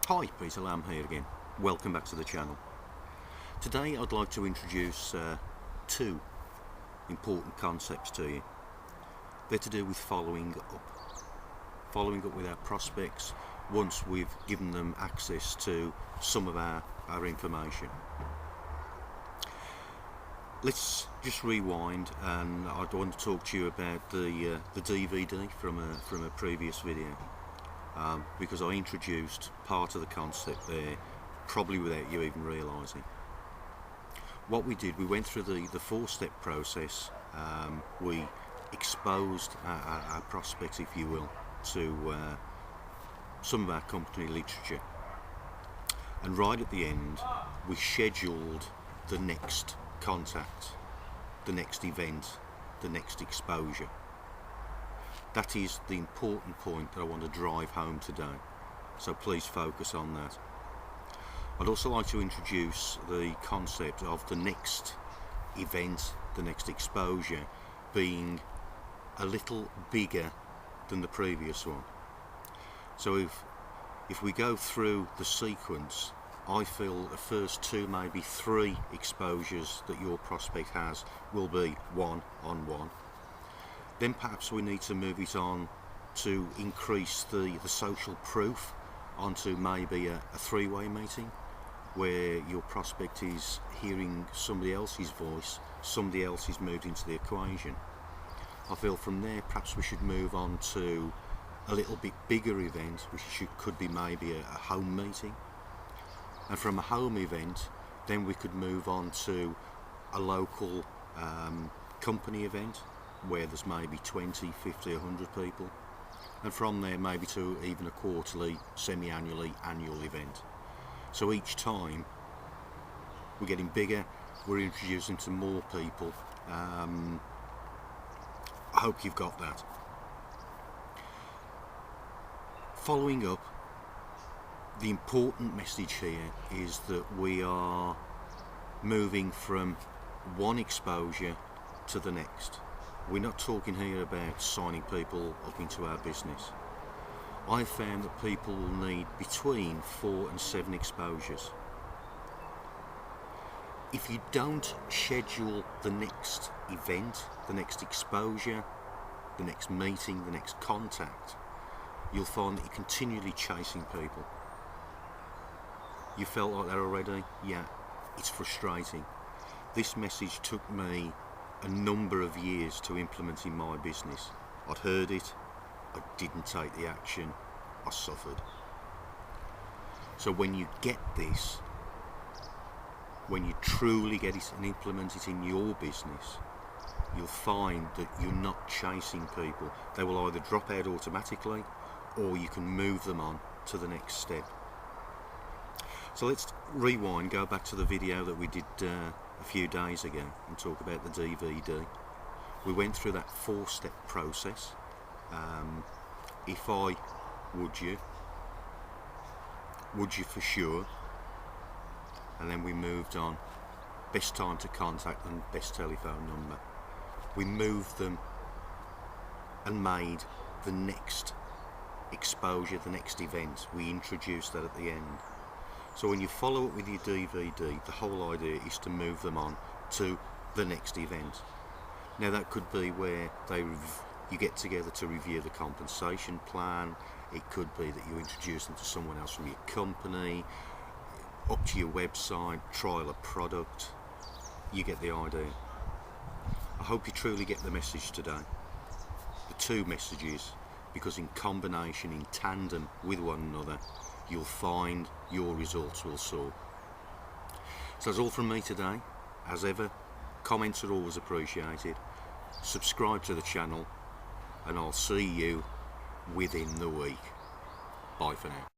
Hi, Peter Lamb here again. Welcome back to the channel. Today I'd like to introduce two important concepts to you. They're to do with following up with our prospects once we've given them access to some of our information. Let's just rewind, and I want to talk to you about the DVD from a previous video. Because I introduced part of the concept there, probably without you even realising. What we did, we went through the four-step process. We exposed our prospects, if you will, to some of our company literature. And right at the end, we scheduled the next contact, the next event, the next exposure. That is the important point that I want to drive home today, so please focus on that. I'd also like to introduce the concept of the next event, the next exposure, being a little bigger than the previous one. So if we go through the sequence, I feel the first two, maybe three exposures that your prospect has will be one-on-one. Then perhaps we need to move it on to increase the social proof onto maybe a three-way meeting where your prospect is hearing somebody else's voice, somebody else is moved into the equation. I feel from there perhaps we should move on to a little bit bigger event, which could be maybe a home meeting. And from a home event, then we could move on to a local company event, where there's maybe 20, 50, 100 people, and from there maybe to even a quarterly, semi-annually, annual event. So each time we're getting bigger, we're introducing to more people. I hope you've got that. Following up, the important message here is that we are moving from one exposure to the next. We're not talking here about signing people up into our business. I've found that people will need between 4 and 7 exposures. If you don't schedule the next event, the next exposure, the next meeting, the next contact, you'll find that you're continually chasing people. You felt like that already? Yeah, it's frustrating. This message took me a number of years to implement in my business. I'd heard it, I didn't take the action, I suffered. So when you get this, when you truly get it and implement it in your business, you'll find that you're not chasing people. They will either drop out automatically, or you can move them on to the next step. So let's rewind, go back to the video that we did a few days ago and talk about the DVD. We went through that 4-step process. If I, would you for sure, and then we moved on, best time to contact and best telephone number. We moved them and made the next exposure, the next event. We introduced that at the end. So when you follow up with your DVD, the whole idea is to move them on to the next event. Now that could be where you get together to review the compensation plan. It could be that you introduce them to someone else from your company, up to your website, trial a product. You get the idea. I hope you truly get the message today. The two messages, because in combination, in tandem with one another, you'll find your results will soar. So that's all from me today. As ever, comments are always appreciated. Subscribe to the channel, and I'll see you within the week. Bye for now.